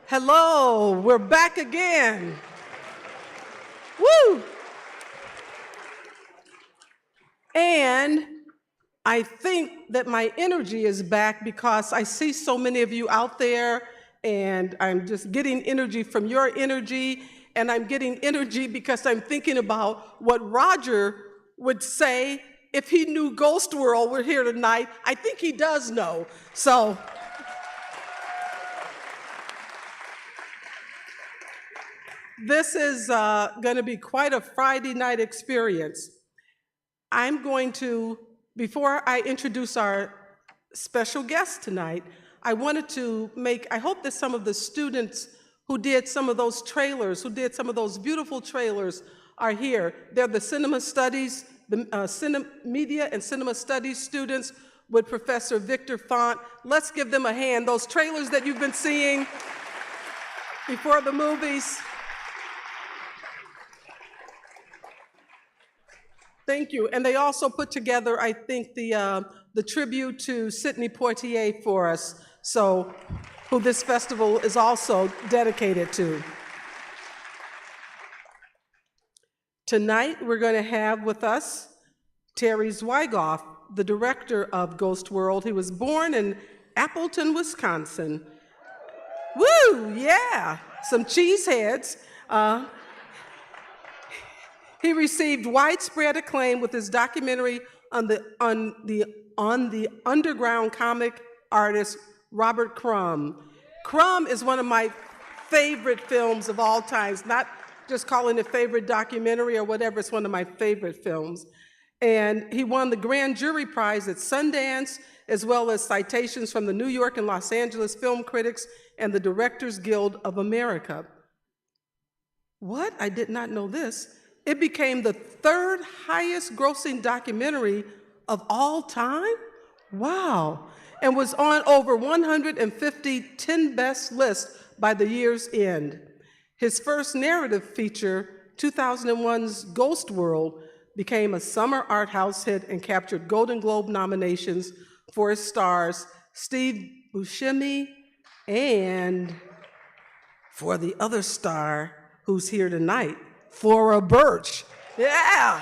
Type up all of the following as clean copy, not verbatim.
Hello, we're back again. Woo! And I think that my energy is back because I see so many of you out there, and I'm just getting energy from your energy, and I'm getting energy because I'm thinking about what Roger would say if he knew Ghostworld were here tonight. I think he does know. So this is going to be quite a Friday night experience. I'm going to, before I introduce our special guest tonight, I wanted to I hope that some of the students who did some of those trailers, who did some of those beautiful trailers are here. They're the cinema studies, the media and cinema studies students with Professor Victor Font. Let's give them a hand. Those trailers that you've been seeing before the movies. Thank you. And they also put together, I think, the tribute to Sidney Poitier for us, so who this festival is also dedicated to. Tonight, we're going to have with us Terry Zwygoth, the director of Ghostworld. He was born in Appleton, Wisconsin. Woo, yeah, some cheeseheads. He received widespread acclaim with his documentary on the underground comic artist Robert Crum. Crum is one of my favorite films of all times, not just calling it favorite documentary or whatever, it's one of my favorite films. And he won the Grand Jury Prize at Sundance, as well as citations from the New York and Los Angeles Film Critics and the Directors Guild of America. What? I did not know this. It became the third highest grossing documentary of all time? Wow. And was on over 150 10 best lists by the year's end. His first narrative feature, 2001's Ghostworld, became a summer art house hit and captured Golden Globe nominations for its stars, Steve Buscemi, and for the other star who's here tonight, Thora Birch. Yeah.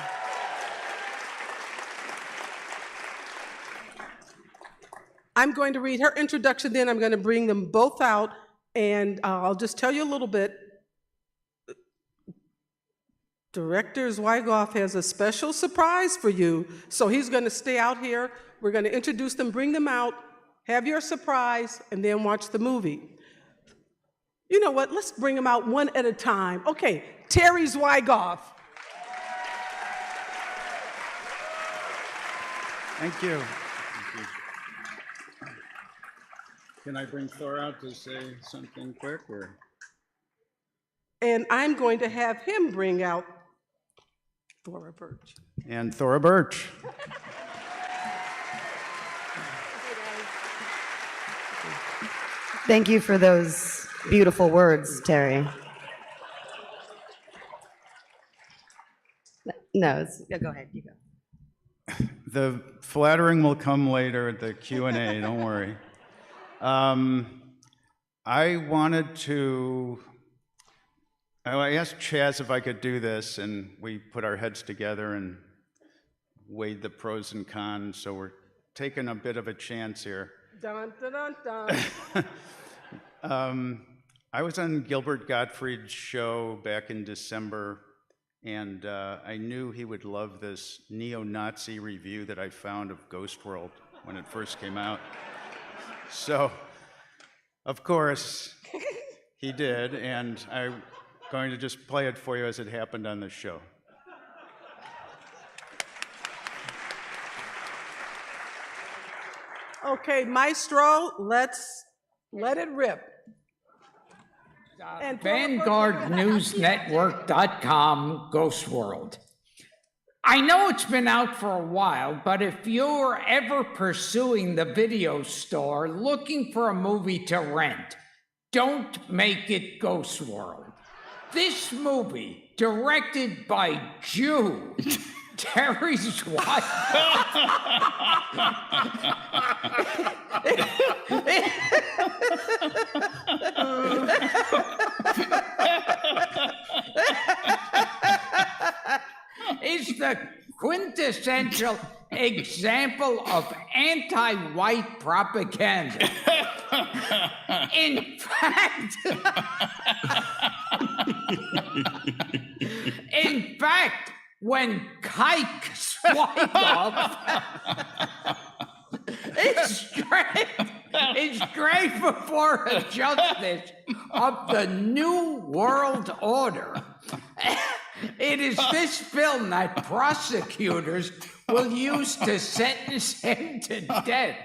I'm going to read her introduction, then I'm going to bring them both out, and I'll just tell you a little bit. Director Zwygoth has a special surprise for you, so he's going to stay out here. We're going to introduce them, bring them out, have your surprise, and then watch the movie. You know what? Let's bring them out one at a time. Okay, Terry Zwygoth. Thank you. Can I bring Thor out to say something quick, or? And I'm going to have him bring out Thora Birch. And Thora Birch. Thank you for those beautiful words, Terry. No, go ahead, you go. The flattering will come later at the Q&A, don't worry. I asked Chaz if I could do this, and we put our heads together and weighed the pros and cons, so we're taking a bit of a chance here. Dun, dun, dun, dun. I was on Gilbert Gottfried's show back in December, and I knew he would love this neo-Nazi review that I found of Ghostworld when it first came out. So, of course, he did, and I'm going to just play it for you as it happened on the show. Okay, Maestro, let's let it rip. VanguardNewsNetwork.com, Ghostworld. I know it's been out for a while, but if you're ever pursuing the video store looking for a movie to rent, don't make it Ghostworld. This movie, directed by Jew, Terry Zwygoth. Is the quintessential example of anti-white propaganda. In fact, when Kike Zwygoth is great before a justice of the New World Order. It is this film that prosecutors will use to sentence him to death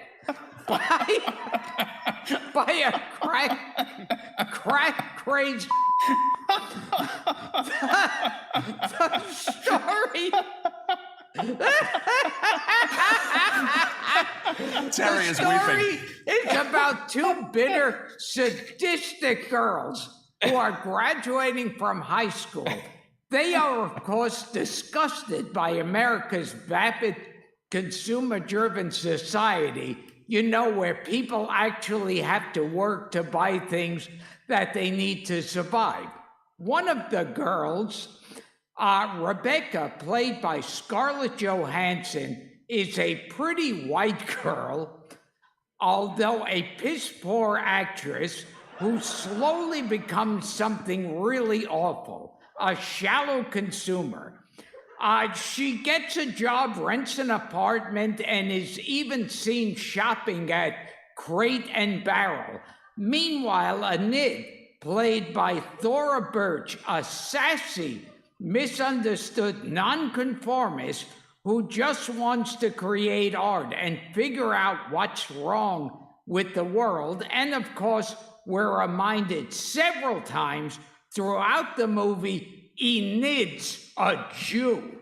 by a crack crazy. The story. Terry The is story weeping. is about two bitter, sadistic girls who are graduating from high school. They are, of course, disgusted by America's vapid, consumer-driven society, you know, where people actually have to work to buy things that they need to survive. One of the girls, Rebecca, played by Scarlett Johansson, is a pretty white girl, although a piss-poor actress who slowly becomes something really awful. A shallow consumer. She gets a job, rents an apartment, and is even seen shopping at Crate and Barrel. Meanwhile, Enid, played by Thora Birch, a sassy, misunderstood nonconformist who just wants to create art and figure out what's wrong with the world. And of course, we're reminded several times throughout the movie, Enid's a Jew.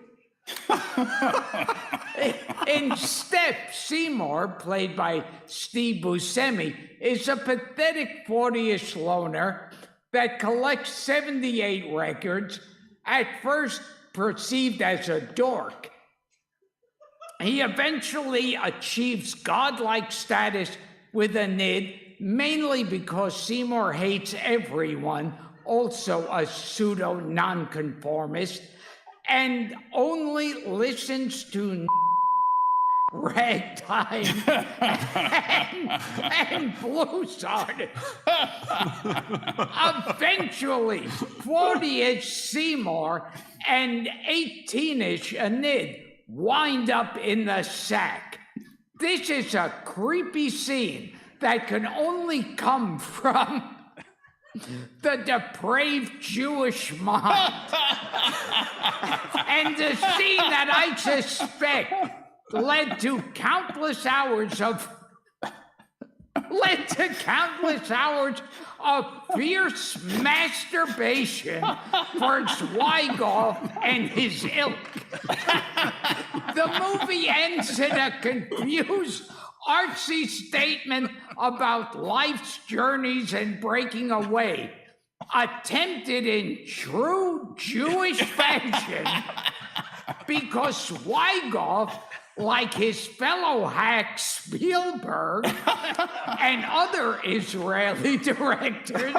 Instead, Seymour, played by Steve Buscemi, is a pathetic 40-ish loner that collects 78 records, at first perceived as a dork. He eventually achieves godlike status with Enid, mainly because Seymour hates everyone, also a pseudo-nonconformist, and only listens to ragtime and blues artists. Eventually, 40-ish Seymour and 18-ish Enid wind up in the sack. This is a creepy scene that can only come from the depraved Jewish mind. And the scene that I suspect led to countless hours of fierce masturbation for Zwygoth and his ilk. The movie ends in a confused, artsy statement about life's journeys and breaking away, attempted in true Jewish fashion, because Zwygoth, like his fellow hack Spielberg and other Israeli directors,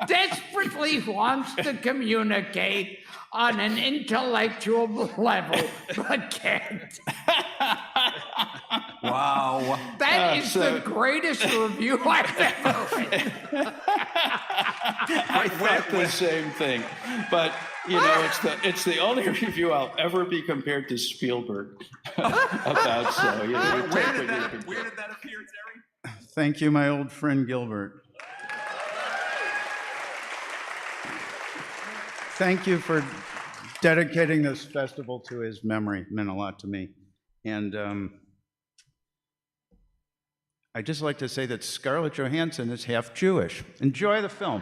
desperately wants to communicate on an intellectual level, but can't. Wow. That is the greatest review I've ever read. I thought the same thing, but you know, it's the only review I'll ever be compared to Spielberg about. So you know, Where did that appear, Terry? Thank you, my old friend Gilbert. Thank you for dedicating this festival to his memory. It meant a lot to me. And I'd just like to say that Scarlett Johansson is half Jewish. Enjoy the film.